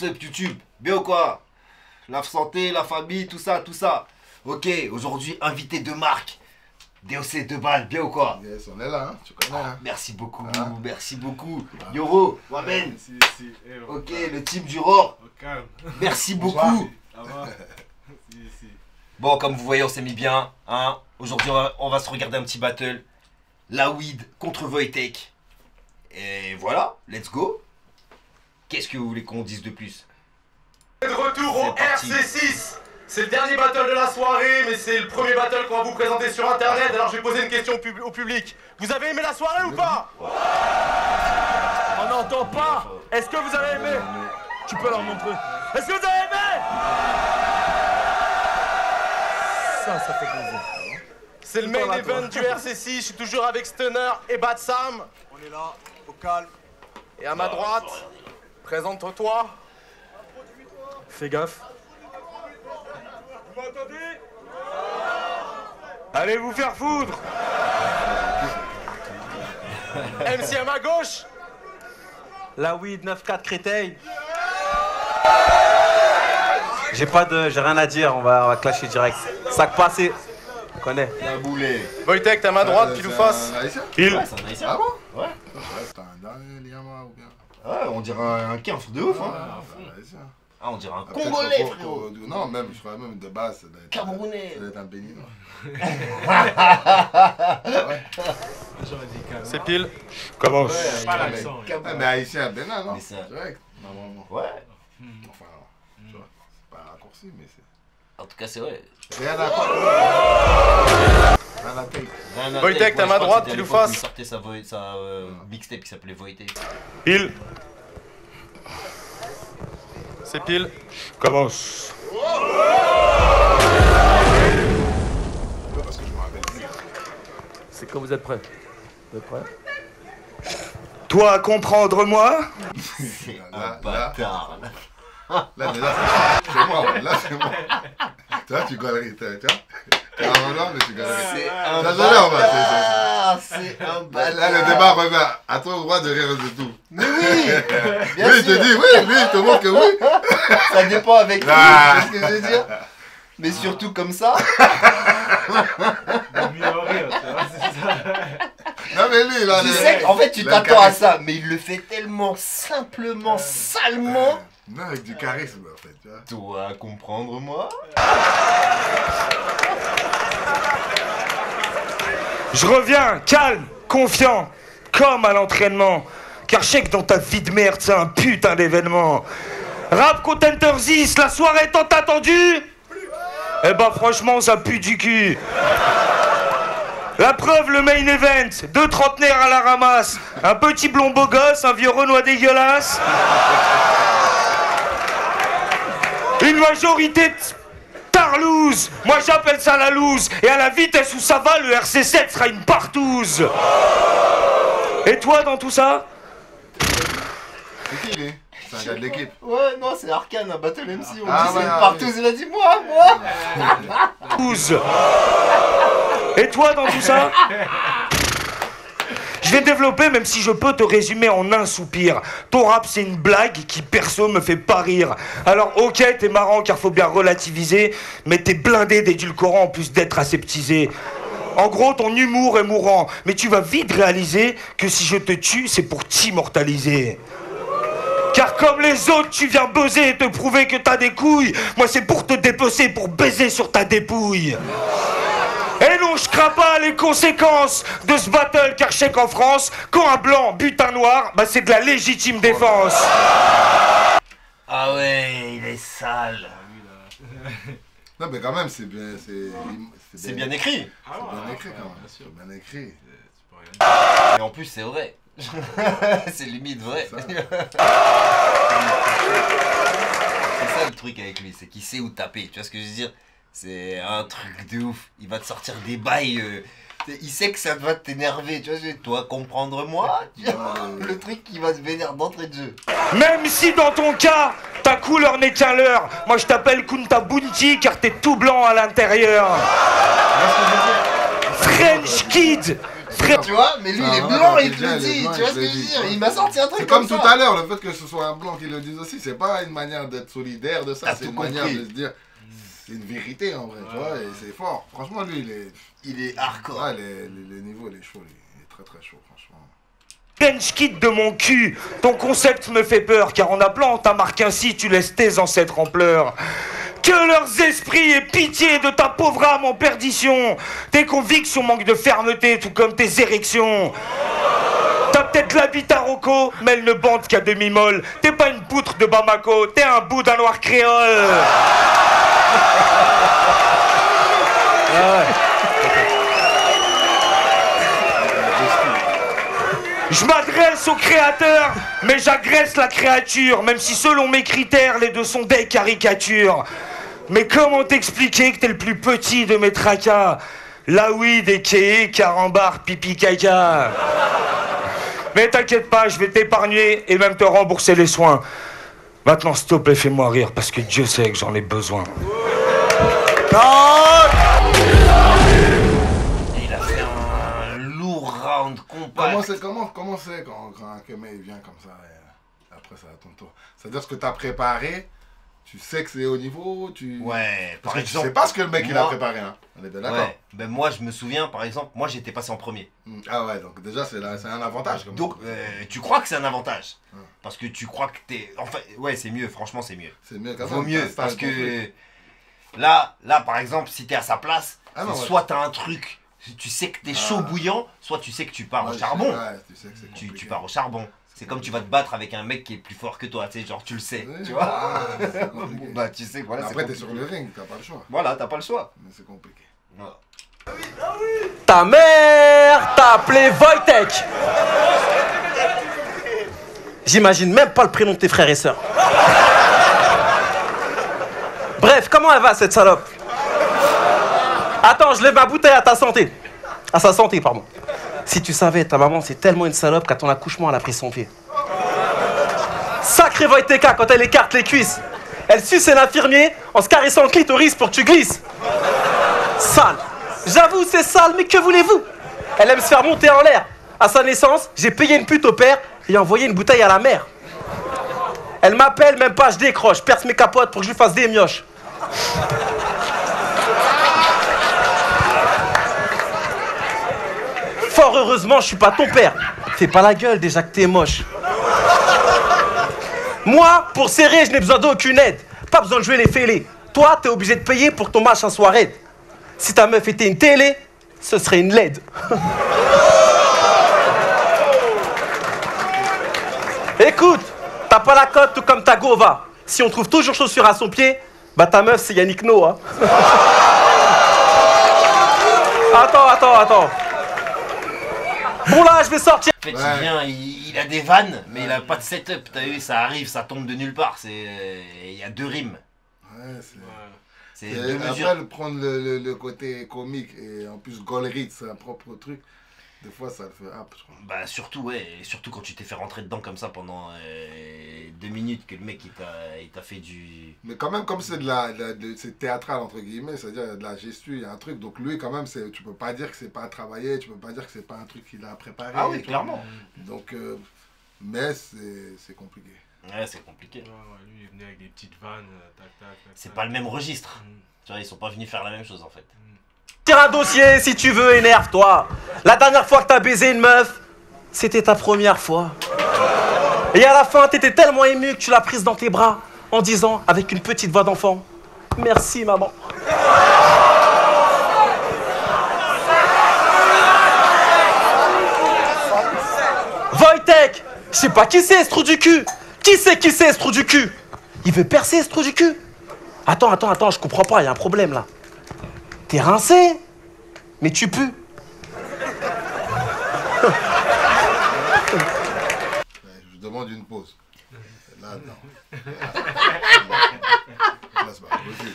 up YouTube? Bien ou quoi? La santé, la famille, tout ça, tout ça. Ok, aujourd'hui, invité de marque. DOC 2 balles, bien ou quoi? Yes, on est là, hein, tu connais. Hein. Merci beaucoup, Hein? merci beaucoup. Yoro, Waben. Si, Ok, le team du Roar. Au calme. Merci beaucoup. Ça va? Si. Bon, comme vous voyez, on s'est mis bien. Hein. Aujourd'hui, on va se regarder un petit battle. La Weed contre Wojtek. Et voilà, let's go. Qu'est-ce que vous voulez qu'on dise de plus? De retour au C'est parti. RC6. C'est le dernier battle de la soirée, mais c'est le premier battle qu'on va vous présenter sur internet. Alors je vais poser une question au public. Vous avez aimé la soirée ou pas? On n'entend pas. Est-ce que vous avez aimé? Tu peux leur montrer. Est-ce que vous avez aimé? Ça fait plaisir. C'est le main event du RC6. Je suis toujours avec Stunner et Bad Sam. On est là, au calme. Et à ma droite, présente-toi. Fais gaffe. Vous m'entendez? Allez vous faire foutre. MC à ma gauche. La weed 9-4 Créteil. J'ai rien à dire, on va clasher direct. Sac passé, on connaît. La boulée. Wojtek, t'es à ma droite, pile ou face? Pile. Ouais, c'est un haïtien. Ah bon? Ouais. C'est un dernier lien ou bien? Ouais, on dirait un kiff de ouf, hein. Ouais, c'est haïtien. Ah, on dirait un Peut-être Congolais, pour- frérot. Non, même, je crois même de base, ça doit être. Camerounais. Ça doit être un béninois. J'aurais dit calme. C'est pile. Commence. Pas l'accent. Ah, mais haïtien, Bénin, non? Mais ça- Direct. Normalement. Ouais. Enfin, tu vois, c'est pas un raccourci, mais c'est. En tout cas, c'est vrai. Rien à quoi? Rien à take. Rien à Wojtek, tête. t'es à Ouais, ma je crois droite, que c'était pile ou à l'époque où face? Il sortait sa mixtape qui s'appelait Wojtek. Pile. C'est pile. Commence. Parce que je me rappelle plus. C'est quand vous êtes prêts? Vous êtes prêts? Toi, comprendre-moi. C'est Là, un là. bâtard. Là, déjà, c'est moi. Là, c'est moi. Tu vois, tu galeries. Tu vois? T'es un Roland, mais tu galeries. C'est un Ça, ça, là, on va, bâtard. C'est un Là, bâtard. le débat revient. À toi le droit de rire de tout. Mais oui. Bien Lui, il te sûr. dit oui, lui, il te montre que oui. Ça dépend avec qui, Ah. c'est ce que je veux dire. Mais surtout comme ça. Vaut mieux rire, tu vois, c'est ça. Non, mais lui, là, Tu sais qu'en fait, tu il a t'attends le à charisme. ça, mais il le fait tellement simplement, salement. Non, avec du charisme, en fait, tu vois. Toi, comprendre moi. Je reviens, calme, confiant, comme à l'entraînement. Car je sais que dans ta vie de merde, c'est un putain d'événement. Rap Contender 10, la soirée tant attendue. Eh ben franchement, ça pue du cul. La preuve, le main event, deux trentenaires à la ramasse, un petit blond beau gosse, un vieux Renoir dégueulasse. Une majorité de tarlouse, moi j'appelle ça la loose. Et à la vitesse où ça va, le RC7 sera une partouze. Et toi dans tout ça? C'est qui, lui? C'est un gars de l'équipe. Ouais, non, c'est Arcane, un Battle MC. On Ah, dit c'est ouais, une ah, partouze, oui. il a dit moi. Touze. Et toi dans tout ça? Je vais développer, même si je peux te résumer en un soupir. Ton rap, c'est une blague qui, perso, me fait pas rire. Alors, ok, t'es marrant car faut bien relativiser, mais t'es blindé d'édulcorant en plus d'être aseptisé. En gros, ton humour est mourant, mais tu vas vite réaliser que si je te tue, c'est pour t'immortaliser. Car comme les autres, tu viens buzzer et te prouver que t'as des couilles. Moi, c'est pour te dépecer, pour baiser sur ta dépouille. Et non, je crains pas les conséquences de ce battle, car je sais qu'en France, quand un blanc bute un noir, bah c'est de la légitime défense. Ah ouais, il est sale. Non, mais quand même, c'est bien. C'est bien écrit. Ah C'est ouais, bien écrit, ouais, quand bien même. sûr. C'est bien écrit. Tu peux rien dire. Et en plus, c'est vrai. C'est limite vrai. Ça. C'est ça le truc avec lui, c'est qu'il sait où taper. Tu vois ce que je veux dire? C'est un truc de ouf. Il va te sortir des bails. Il sait que ça va t'énerver. Tu vois, toi, comprendre-moi. Le truc qui va te vénère d'entrée de jeu. Même si dans ton cas, ta couleur n'est qu'un leurre, moi je t'appelle Kunta Bunti car t'es tout blanc à l'intérieur. French Kid, Frère, Tu vois, mais lui il est Ah, blanc, ouais, il te déjà, le il est dit, blanc, tu vois il ce te que le je veux dit. dire. Il m'a sorti un C'est truc comme comme tout ça. à l'heure, le fait que ce soit un blanc qui le dise aussi, c'est pas une manière d'être solidaire de ça, T'as c'est tout une manière compris. de se dire, c'est une vérité en vrai, tu vois, et c'est fort. Franchement, lui, Il est hardcore. ouais, le niveau, il est chaud, il est très très chaud, franchement. French kid de mon cul, ton concept me fait peur, car en appelant ta marque ainsi, tu laisses tes ancêtres en pleurs. Que leurs esprits aient pitié de ta pauvre âme en perdition. Tes convictions manquent de fermeté, tout comme tes érections. T'as peut-être la bite à Rocco, mais elle ne bande qu'à demi-molle. T'es pas une poutre de Bamako, t'es un bout d'un noir créole. Je m'adresse au créateur, mais j'agresse la créature, même si selon mes critères, les deux sont des caricatures. Mais comment t'expliquer que t'es le plus petit de mes tracas? Là oui, des kéés, carambar, pipi caca. Mais t'inquiète pas, je vais t'épargner et même te rembourser les soins. Maintenant, s'il te plaît, fais-moi rire, parce que Dieu sait que j'en ai besoin. Il a fait un lourd round compact. Comment c'est quand un Kemé il vient comme ça et après ça à ton tour? C'est-à-dire ce que t'as préparé, tu sais que c'est au niveau, Ouais, Parce par que exemple. tu sais pas ce que le mec il a moi- préparé, hein. On est bien d'accord. Ouais, ben moi je me souviens par exemple, moi j'étais passé en premier. Ah ouais, donc déjà c'est un avantage. Comme Donc ça. tu crois que c'est un avantage. Ouais. Parce que tu crois que t'es. Enfin, ouais, c'est mieux, franchement c'est mieux. C'est mieux quand Vaut même. mieux, T'as parce le conflit. que là par exemple, si t'es à sa place, Ah non, c'est ouais. soit t'as un truc, tu sais que t'es chaud bouillant, soit tu sais que tu pars Ouais, au charbon. Ouais, tu sais que c'est Tu compliqué. pars au charbon. C'est comme tu vas te battre avec un mec qui est plus fort que toi, tu sais, genre tu le sais, Ouais, tu vois. ah, c'est compliqué. Bah tu sais, voilà, c'est Après t'es compliqué. sur le ring, t'as pas le choix. Voilà, t'as pas le choix. Mais c'est compliqué. Voilà. Ta mère t'a appelé Wojtek. J'imagine même pas le prénom de tes frères et sœurs. Bref, comment elle va cette salope? Attends, je lève ma bouteille à ta santé. À sa santé, pardon. Si tu savais, ta maman c'est tellement une salope qu'à ton accouchement elle a pris son pied. Sacré Wojteka quand elle écarte les cuisses. Elle suce un infirmier en se caressant le clitoris pour que tu glisses. Sale. J'avoue, c'est sale, mais que voulez-vous? Elle aime se faire monter en l'air. À sa naissance, j'ai payé une pute au père et envoyé une bouteille à la mère. Elle m'appelle, même pas, je décroche, perce mes capotes pour que je lui fasse des mioches. Fort heureusement, je suis pas ton père. Fais pas la gueule déjà que t'es moche. Moi, pour serrer, je n'ai besoin d'aucune aide. Pas besoin de jouer les fêlés. Toi, t'es obligé de payer pour que ton machin soit raide. Si ta meuf était une télé, ce serait une LED. Écoute, t'as pas la cote tout comme ta gova. Si on trouve toujours chaussure à son pied, bah ta meuf c'est Yannick Noah. Attends. Bon là, je vais sortir. En fait, Ouais. il vient, il a des vannes, mais il a pas de setup. T'as vu, ça arrive, ça tombe de nulle part. Il y a deux rimes. Ouais, c'est. C'est Et deux mesures. après, prendre le côté comique et en plus Gollery, c'est un propre truc, des fois ça le fait hop, je crois. Bah surtout, ouais, et surtout quand tu t'es fait rentrer dedans comme ça pendant 2 minutes, que le mec il t'a fait du... Mais quand même, comme c'est c'est théâtral entre guillemets, c'est-à-dire il y a de la gestu, il y a un truc, donc lui quand même, tu peux pas dire que c'est pas travaillé, tu peux pas dire que c'est pas un truc qu'il a préparé. Ah oui, tu vois. clairement. Donc, mais c'est compliqué. Ouais, c'est compliqué. Ouais, lui, il venait avec des petites vannes, tac, tac, tac. C'est tac. pas le même registre. Mm. Tu vois, ils sont pas venus faire la même chose en fait. Tire un dossier si tu veux, énerve-toi. La dernière fois que t'as baisé une meuf, c'était ta première fois. Et à la fin, t'étais tellement ému que tu l'as prise dans tes bras en disant avec une petite voix d'enfant, merci maman. Wojtek, je sais pas qui c'est ce trou du cul. Qui c'est ce trou du cul? Il veut percer ce trou du cul? Attends, je comprends pas, il y a un problème là. T'es rincé, mais tu pues. Je demande une pause. Là, non. Là, c'est pas possible.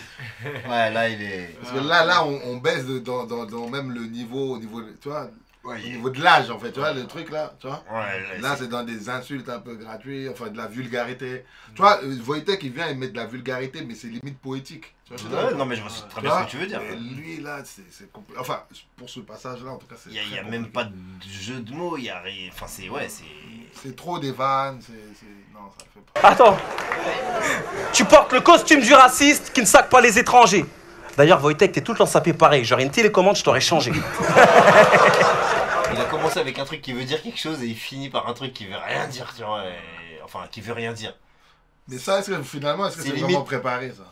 Ouais, là il est... Parce que là on baisse dans même le niveau, au niveau, tu vois. Au niveau de l'âge, en fait, tu vois, le truc là, tu vois. Ouais, Là, c'est dans des insultes un peu gratuites, enfin de la vulgarité. Tu vois, Wojtek, il vient, il met de la vulgarité, mais c'est limite poétique. Tu vois, ouais, non, mais je vois très bien ce que tu veux dire. Et lui, là, c'est compliqué. Enfin, pour ce passage-là, en tout cas, c'est. Il n'y a même pas de jeu de mots, il y a rien. Enfin, c'est. Ouais, c'est. C'est trop des vannes, non, ça le fait pas. Attends. Tu portes le costume du raciste qui ne saque pas les étrangers. D'ailleurs, Wojtek, t'es tout le temps sapé pareil. J'aurais une télécommande, je t'aurais changé. Il a commencé avec un truc qui veut dire quelque chose et il finit par un truc qui veut rien dire, tu vois. Enfin, qui veut rien dire. Mais ça, est-ce que finalement, est-ce que c'est vraiment préparé, ça?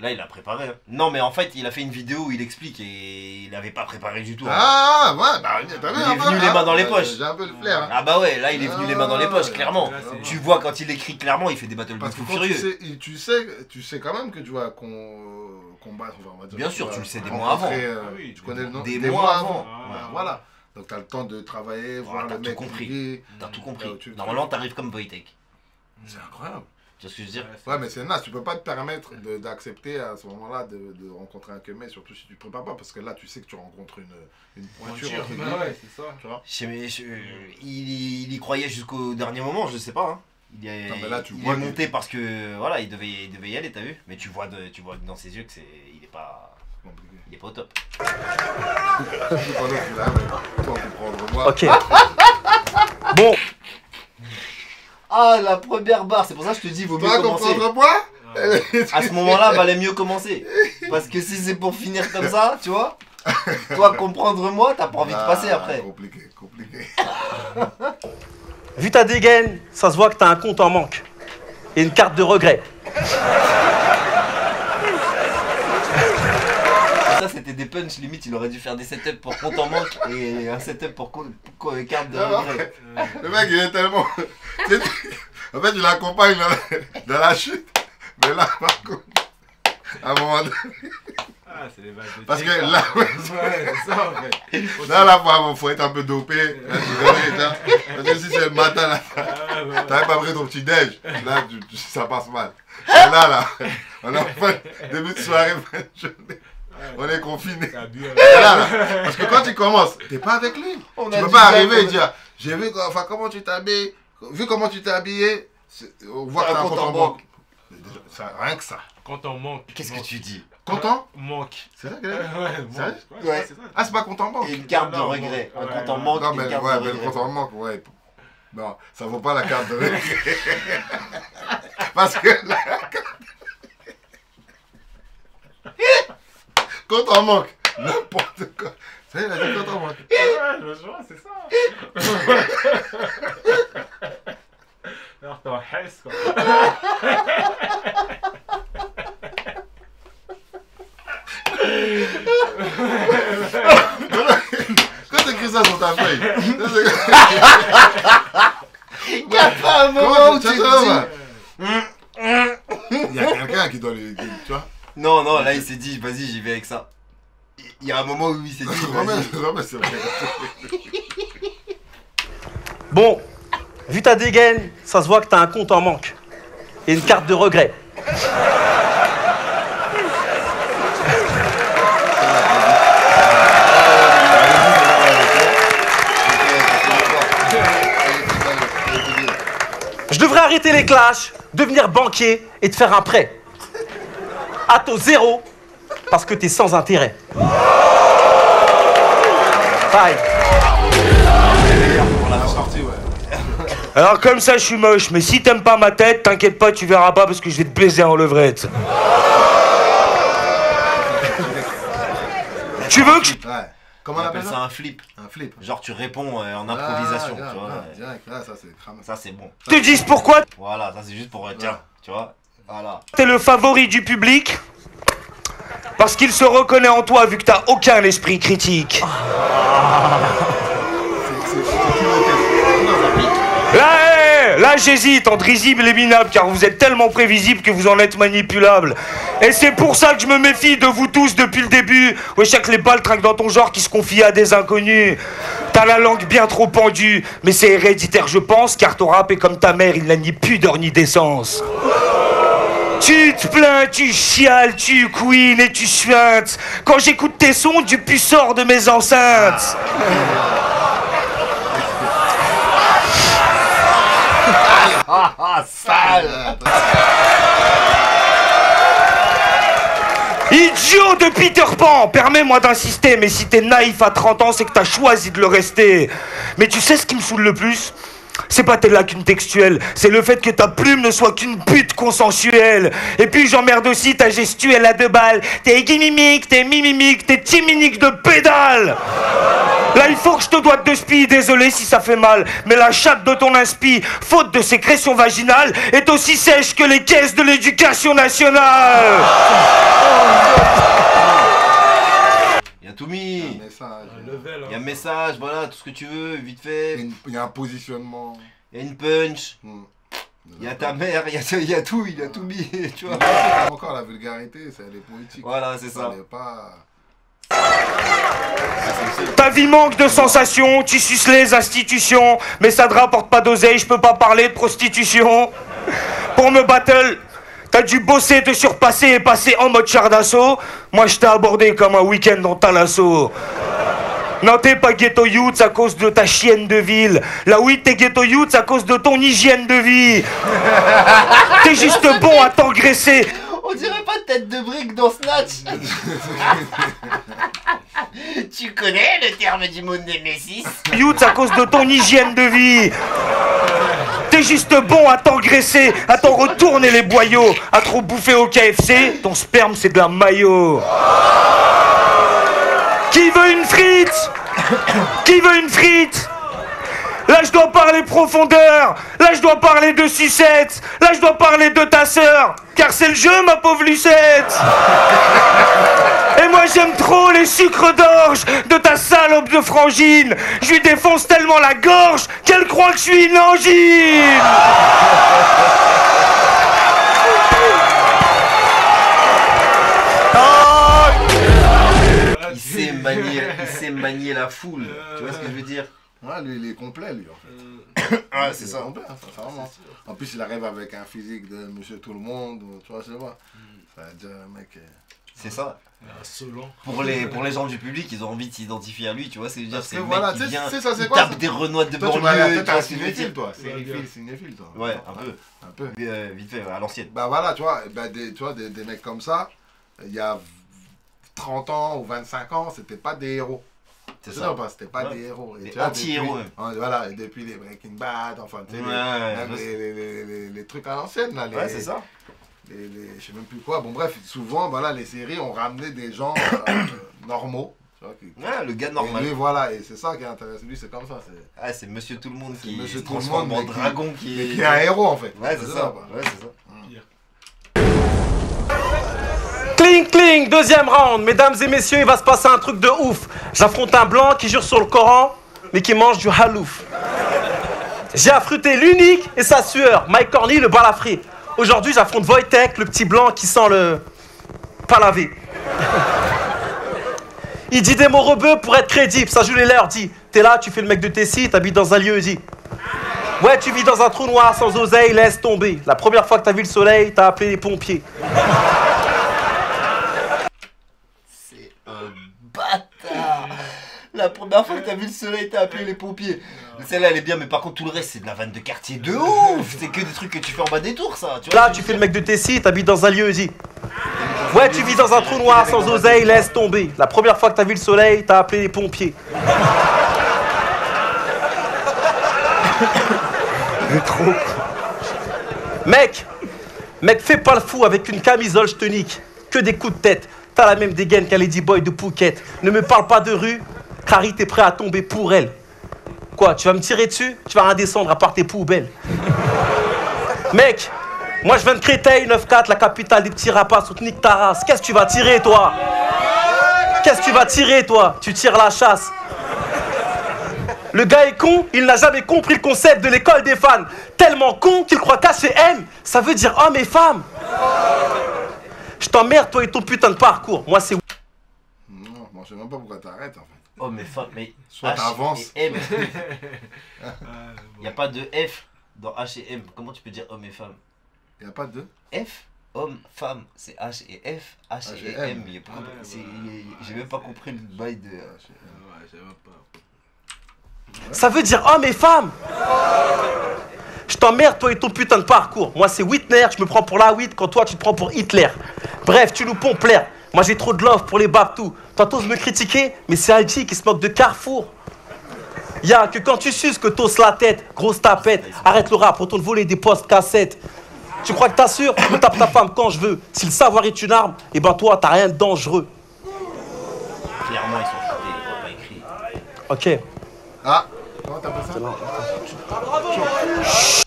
Là, il a préparé. Hein. Non, mais en fait, il a fait une vidéo où il explique et il n'avait pas préparé du tout. Ah, ouais, bah, t'as vu, il est venu les mains dans les poches. J'ai un peu le flair. Hein. Ah bah ouais, là, il est venu les mains dans les poches, clairement. Tu vois, quand il écrit clairement, il fait des battles de fou furieux. Tu sais quand même que tu vas combattre, enfin, on va dire. Bien sûr, tu le sais des mois avant. Tu connais le nom des mois avant. Voilà. Donc t'as le temps de travailler, voir le mec. T'as tout compris. Normalement, t'arrives comme Wojtek. C'est incroyable. Tu vois ce que je veux dire? Ouais, mais c'est naze, tu peux pas te permettre d'accepter à ce moment-là de rencontrer un Kemé, surtout si tu te prépares pas, parce que là tu sais que tu rencontres une pointure. Ouais, c'est ça. Tu vois. Il y croyait jusqu'au dernier moment, je sais pas. Hein. Il est monté parce que voilà, il devait y aller, t'as vu? Mais tu vois dans ses yeux que il est pas au top. Ok. Bon. Ah, la première barre, c'est pour ça que je te dis, vaut mieux commencer. Moi à ce moment-là, valait mieux commencer. Parce que si c'est pour finir comme ça, tu vois, toi, comprendre-moi, t'as pas envie de passer après. Compliqué. Vu ta dégaine, ça se voit que t'as un compte en manque. Et une carte de regret. Ça, c'était des punchs, limite, il aurait dû faire des setups pour compte en manque et un setup pour carte de regret. Le mec, il est tellement... En fait, il accompagne dans la chute. Mais là, par contre, à un moment donné... Ah, c'est les vagues de parce que là, ouais, c'est ça en fait. Là, il faut être un peu dopé. Là, parce que si c'est le matin, là, t'avais pas pris ton petit déj. Là, ça passe mal. Et là, on est en fin début de soirée, fin de journée. On est confiné. Là, parce que quand tu commences, t'es pas avec lui. Tu peux pas arriver et dire, j'ai vu comment tu t'habilles. Vu comment tu t'es habillé, on voit que t'as un compte en banque. Rien que ça. Quand on manque. Qu'est-ce que tu dis? Content? Manque. C'est ça qu'elle a dit? Ouais, ouais. Ah, c'est pas compte en banque? Et une carte de regret. Un compte en manque. Non, mais le compte en banque, ouais. Non, ça vaut pas la carte de regret. Parce que la carte... Compte en manque. N'importe quoi. Ça y est, il a dit compte en manque. Ouais, je vois, c'est ça. Alors, t'es en hesse, quoi. Quand t'écris ça sur ta feuille, il y a pas un moment où tu te dis... Il y a quelqu'un qui doit le... Tu vois? Non, là il s'est dit, vas-y, j'y vais avec ça. Il y a un moment où il s'est dit, vas-y. C'est vrai. Bon, vu ta dégaine, ça se voit que t'as un compte en manque. Et une carte de regret. Je devrais arrêter les clashs, devenir banquier et te faire un prêt. À taux zéro, parce que t'es sans intérêt. Bye. Alors comme ça je suis moche, mais si t'aimes pas ma tête, t'inquiète pas, tu verras pas parce que je vais te baiser en levrette. Tu veux que je... Ouais. Comment on appelle ça? Un flip. Un flip. Genre tu réponds en improvisation. Tu vois, direct, là, ça c'est cramé. Ça c'est bon. te dise pourquoi Voilà, ça c'est juste pour... Tiens, tu vois. Voilà. t'es le favori du public? Parce qu'il se reconnaît en toi vu que t'as aucun esprit critique. Là j'hésite entre risible et minable car vous êtes tellement prévisible que vous en êtes manipulable. Et c'est pour ça que je me méfie de vous tous depuis le début. Wesh, chaque les balles trinquent dans ton genre qui se confie à des inconnus. T'as la langue bien trop pendue, mais c'est héréditaire je pense car ton rap est comme ta mère, il n'a ni pudeur ni décence. Tu te plains, tu chiales, tu couines et tu suintes. Quand j'écoute tes sons, du pu sort de mes enceintes. Ah, sale. Idiot de Peter Pan, permets-moi d'insister, mais si t'es naïf à 30 ans, c'est que t'as choisi de le rester. Mais tu sais ce qui me saoule le plus ? C'est pas tes lacunes textuelles, c'est le fait que ta plume ne soit qu'une pute consensuelle. Et puis j'emmerde aussi ta gestuelle à 2 balles. T'es guimimique, t'es mimimique, t'es timinique de pédale. Là il faut que je te doite de spi, désolé si ça fait mal. Mais la chatte de ton inspi, faute de sécrétion vaginale, est aussi sèche que les caisses de l'éducation nationale. Il y a tout mis. Un message. Un level, Il y a un hein. message, voilà, tout ce que tu veux, vite fait. Il y a un positionnement. Il y a une punch. Hmm. Il y a ta mère, il y a tout mis, tu vois. Encore la vulgarité, c'est elle est poétique. Voilà, c'est ça. Elle est pas. Ta vie manque de sensations, tu suces les institutions. Mais ça te rapporte pas d'oseille, je peux pas parler de prostitution. Pour me battle, t'as dû bosser, te surpasser et passer en mode char d'assaut. Moi je t'ai abordé comme un week-end dans Talasso. Non, t'es pas ghetto youth à cause de ta chienne de ville. Là oui, t'es ghetto youth à cause de ton hygiène de vie. T'es juste bon à t'engraisser. On dirait pas tête de brique dans Snatch. Tu connais le terme du mot Némésis? Youth à cause de ton hygiène de vie. T'es juste bon à t'engraisser, à t'en retourner les boyaux, à trop bouffer au KFC, ton sperme c'est de la maillot. Qui veut une frite? Qui veut une frite? Là je dois parler profondeur, là je dois parler de sucette, là je dois parler de ta sœur, car c'est le jeu ma pauvre Lucette. Et moi j'aime trop les sucres d'orge de ta salope de frangine. Je lui défonce tellement la gorge qu'elle croit que je suis une angine. Il sait manier la foule. Tu vois ce que je veux dire? Ouais, lui, il est complet, lui, en fait. Ouais, c'est ça. Complet, sincèrement. En plus, il arrive avec un physique de monsieur tout le monde, tu vois, je sais pas. Ça veut dire, mec. C'est ça. Insolent. Pour les gens du public, ils ont envie de s'identifier à lui, tu vois, c'est dire, c'est le mec voilà, qui tu sais, vient, c'est ça, c'est il quoi, tape ça des renois de Toi, tu m'as l'air banlieue, peut-être tu un vois ce que je veux cinéphile, dire. toi. Cinéphile, toi. Ouais, un peu. Un peu. Vite fait, à l'ancienne. Bah voilà, tu vois, des mecs comme ça, il y a 30 ans ou 25 ans, c'était pas des héros. C'est Tu ça. sais pas, c'était pas Ouais. des héros. Et Des tu vois, anti-héros, depuis- même. Voilà, et depuis les Breaking Bad, enfin, tu sais, Ouais, même ouais, les trucs à l'ancienne, là. Ouais, c'est ça. Je sais même plus quoi. Bon, bref, souvent, voilà, les séries ont ramené des gens normaux. Tu vois, Ouais, le gars et normal. lui, voilà, et c'est ça qui est intéressant. Lui, c'est comme ça. C'est Ah, c'est Monsieur Tout le Monde C'est qui Monsieur se Tout le transforme Monde, en mais qui- dragon qui mais est... qui est un héros, en fait. Ouais, c'est ça. quoi. Ouais, c'est ça. Cling cling, deuxième round. Mesdames et messieurs, il va se passer un truc de ouf. J'affronte un blanc qui jure sur le Coran, mais qui mange du halouf. J'ai affronté l'unique et sa sueur, Mike Corny, le balafré. Aujourd'hui, j'affronte Wojtek, le petit blanc qui sent le... pas lavé. Il dit des mots rebeux pour être crédible, ça joue les leurs, dit. T'es là, tu fais le mec de Tessie, t'habites dans un lieu, dit. Ouais, tu vis dans un trou noir sans oseille, laisse tomber. La première fois que t'as vu le soleil, t'as appelé les pompiers. C'est un bâtard. La première fois que t'as vu le soleil, t'as appelé les pompiers. Celle-là, elle est bien, mais par contre, tout le reste, c'est de la vanne de quartier de ouf. C'est que des trucs que tu fais en bas des tours, ça. Tu vois, Là, tu fais le mec de Tessie, t'habites dans un lieu, dit. Ouais, tu vis dans un trou noir sans oseille, laisse tomber. La première fois que t'as vu le soleil, t'as appelé les pompiers. Trop. Mec, fais pas le fou avec une camisole, je te nique. Que des coups de tête. T'as la même dégaine qu'un ladyboy de Phuket. Ne me parle pas de rue, Carrie, t'es prêt à tomber pour elle. Quoi, tu vas me tirer dessus? Tu vas rien descendre à part tes poubelles. Mec, moi je viens de Créteil, 9-4, la capitale des petits rapaces, on te nique ta race. Qu'est-ce que tu vas tirer, toi? Qu'est-ce que tu vas tirer, toi? Tu tires la chasse. Le gars est con, il n'a jamais compris le concept de l'école des fans. Tellement con qu'il croit qu'H&M, ça veut dire homme et femme. Je t'emmerde, toi et ton putain de parcours. Moi, c'est... Non, moi, je sais même pas pourquoi t'arrêtes, en fait. Oh, mais mais Soit H t'avances. et M. Ah, Il n'y a pas de F dans H et M. Comment tu peux dire homme et femme? Il n'y a pas de... F? homme, femme, c'est H et F, H et M. J'ai même pas compris le bail de. Ouais, j'ai même pas. Ça veut dire homme et femme. Je t'emmerde, toi et ton putain de parcours. Moi, c'est Whitner, je me prends pour la Whit quand toi, tu te prends pour Hitler. Bref, tu nous pompes l'air. Moi, j'ai trop de love pour les babtous. T'entends me critiquer, mais c'est Aldi qui se moque de Carrefour. Y'a que quand tu suces que t'osses la tête, grosse tapette. Arrête le rap, retourne voler des postes cassettes. Tu crois que t'assures? Je me tape ta femme quand je veux. Si le savoir est une arme, et ben toi, t'as rien de dangereux. Clairement, ils sont shootés, ils n'ont pas écrit. Ok. Ah, comment t'appelles ça?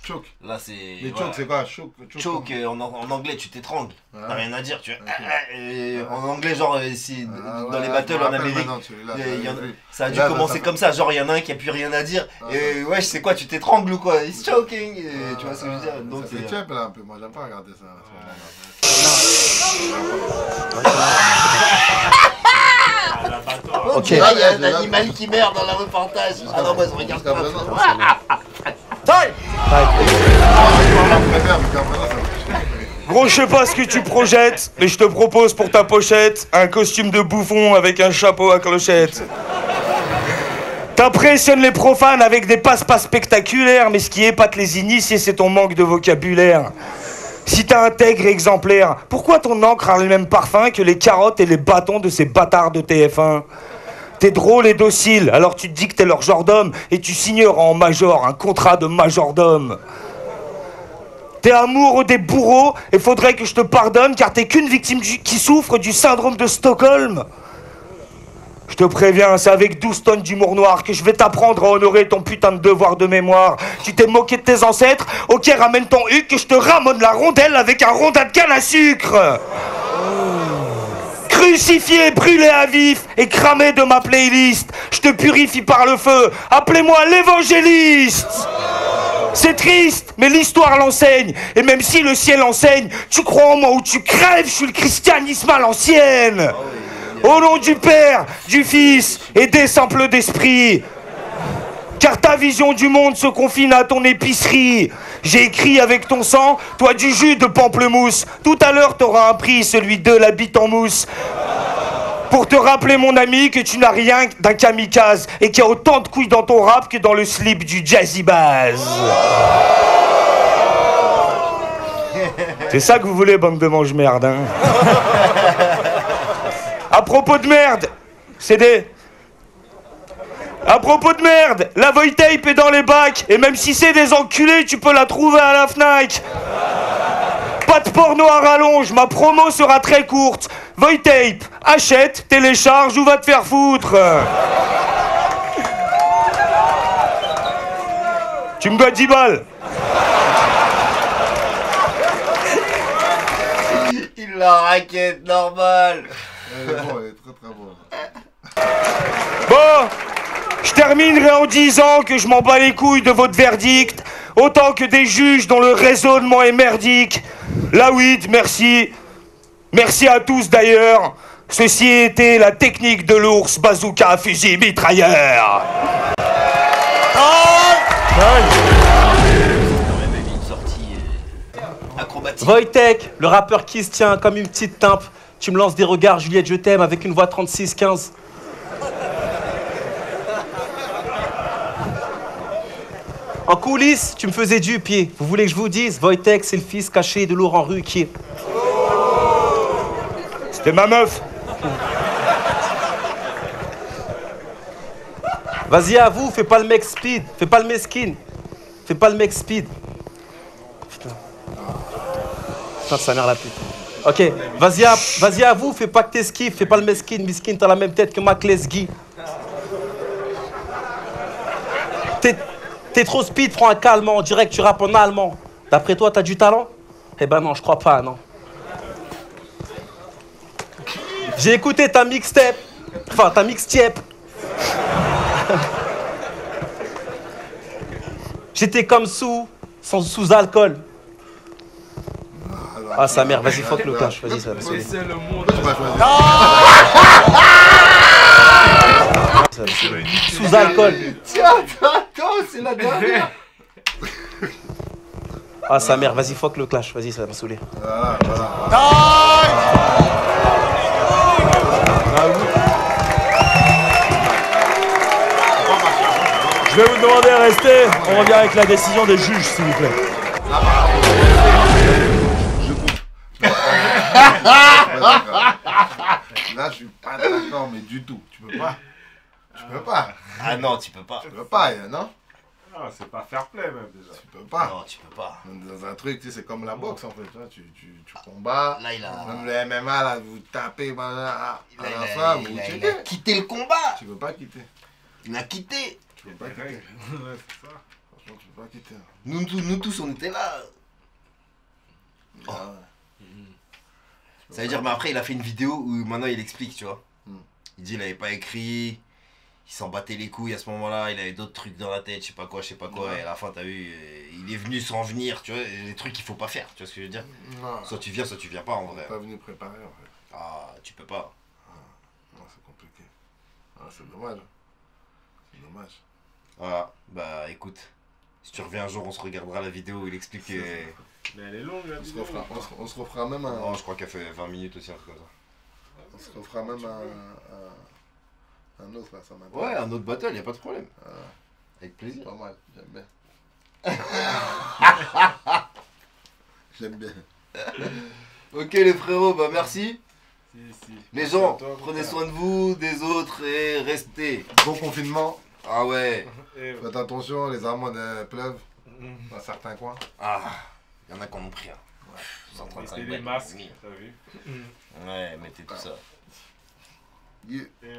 Choke. Là, c'est. Les choke, c'est quoi? Choke. Choke, en anglais, tu t'étrangles. Ouais. T'as rien à dire, tu vois. Ok. En anglais, genre, si, dans les battles en Amérique, ça a dû Là, commencer comme ça. Genre, il y en a un qui a plus rien à dire. Et ouais, je sais quoi, tu t'étrangles ou quoi? He's choking. Tu vois ce que je veux dire? Donc, c'est cheap là un peu. Moi, j'aime pas regarder ça à Ok. Là, il y a un animal qui meurt dans le reportage. Ah non, moi, je regarde pas. Gros, je sais pas ce que tu projettes, mais je te propose pour ta pochette un costume de bouffon avec un chapeau à clochette. T'impressionnes les profanes avec des passe-passe spectaculaires, mais ce qui épate les initiés, c'est ton manque de vocabulaire. Si t'es intègre et exemplaire, pourquoi ton encre a le même parfum que les carottes et les bâtons de ces bâtards de TF1 ? T'es drôle et docile, alors tu te dis que t'es leur genre d'homme et tu signeras en major un contrat de majordome. T'es amoureux des bourreaux et faudrait que je te pardonne car t'es qu'une victime qui souffre du syndrome de Stockholm. Je te préviens, c'est avec 12 tonnes d'humour noir que je vais t'apprendre à honorer ton putain de devoir de mémoire. Tu t'es moqué de tes ancêtres? Ok, ramène ton huc que je te ramène la rondelle avec un rondin de canne à sucre. Crucifié, brûlé à vif et cramé de ma playlist. Je te purifie par le feu. Appelez-moi l'évangéliste. C'est triste, mais l'histoire l'enseigne. Et même si le ciel enseigne, tu crois en moi ou tu crèves, je suis le christianisme à l'ancienne. Au nom du Père, du Fils et des simples d'esprit. Car ta vision du monde se confine à ton épicerie. J'ai écrit avec ton sang, toi du jus de pamplemousse. Tout à l'heure t'auras un prix, celui de la bite en mousse. Pour te rappeler mon ami que tu n'as rien d'un kamikaze et qu'il y a autant de couilles dans ton rap que dans le slip du Jazzy Baz. C'est ça que vous voulez, bande de mange-merde, hein. À propos de merde, c'est des... À propos de merde, la Voitape est dans les bacs. Et même si c'est des enculés, tu peux la trouver à la Fnac. Pas de porno à rallonge, ma promo sera très courte. Voitape, achète, télécharge ou va te faire foutre. Tu me dois 10 balles. Il la raquette, normal. Il est bon, il est très très bon. Bon, je terminerai en disant que je m'en bats les couilles de votre verdict, autant que des juges dont le raisonnement est merdique. La weed, merci. Merci à tous d'ailleurs. Ceci était la technique de l'ours, bazooka, fusil, mitrailleur. Une sortie acrobatique. Wojtek, le rappeur qui se tient comme une petite timpe. Tu me lances des regards, Juliette, je t'aime, avec une voix 36-15. En coulisses, tu me faisais du pied. Vous voulez que je vous dise, Wojtek, c'est le fils caché de Laurent Ruquier. C'était ma meuf. Vas-y, avoue, fais pas le mec speed, fais pas le mesquine. Fais pas le mec speed. Putain, sa mère la pute. Ok, vas-y, avoue, fais pas que t'esquives, fais pas le mesquine. Miskin, t'as la même tête que Mac Lesguy. T'es trop speed, prends un calmant, on dirait que tu rappes en allemand. D'après toi, t'as du talent? Eh ben non, je crois pas, non. J'ai écouté ta mixtape, enfin ta mixtape. J'étais comme sous alcool. Ah sa mère, vas-y, fuck le cash, vas-y, ça va se C'est le monde. Tu m'as choisi. Sous alcool. Tiens, attends, c'est la dernière. Ah, sa mère, vas-y, fuck le clash. Vas-y, ça va me saouler. Voilà, voilà. Je vais vous demander de rester. On revient avec la décision des juges, s'il vous plaît. Je coupe. Là, je suis pas d'accord, mais du tout. Tu peux pas. Tu peux pas. Ah non, tu peux pas. Tu peux pas, non? Ah, c'est pas fair play même déjà. Tu peux pas. Non, tu peux pas. Dans un truc, tu sais, c'est comme la boxe en fait. Tu combats. Là, il a... Même le MMA, là, vous tapez, à la fin, vous il a checkez. quitté le combat. Tu peux pas quitter. Il a quitté. Tu peux pas quitter. Ouais, c'est ça. Franchement, tu peux pas quitter. Nous tous, on était là. Ah ouais. Ça veut dire, mais après, il a fait une vidéo où maintenant il explique, tu vois. Hmm. Il dit, il avait pas écrit, il s'en battait les couilles à ce moment-là, il avait d'autres trucs dans la tête, je sais pas quoi, Ouais. et à la fin, t'as vu, il est venu sans venir, tu vois, des trucs qu'il faut pas faire, tu vois ce que je veux dire. Non, Soit tu viens pas en on vrai. n'est pas venu préparer en fait. Ah, tu peux pas. Non, c'est compliqué. Ah, c'est dommage. C'est dommage. Voilà, bah écoute, si tu reviens un jour, on se regardera la vidéo où il explique que... Mais elle est longue la On se vidéo. refera, on se refera même un. Non, je crois qu'elle fait 20 minutes aussi, un truc comme ça. On se refera même un autre là, ça m'intéresse. Ouais, un autre battle, y a pas de problème. Avec plaisir. Pas mal, j'aime bien. J'aime bien. Ok les frérots, bah merci. Si. Les gens, À toi, prenez frère. soin de vous, des autres et restez. Bon confinement, Ah ouais. Eh, faites attention, les amandes pleuvent dans certains coins. Ah, il y en a qui en ont pris un. Ouais, 135 mettez balles, des masques, oui. t'as vu? Ouais, mettez tout ça. Yeah. Eh,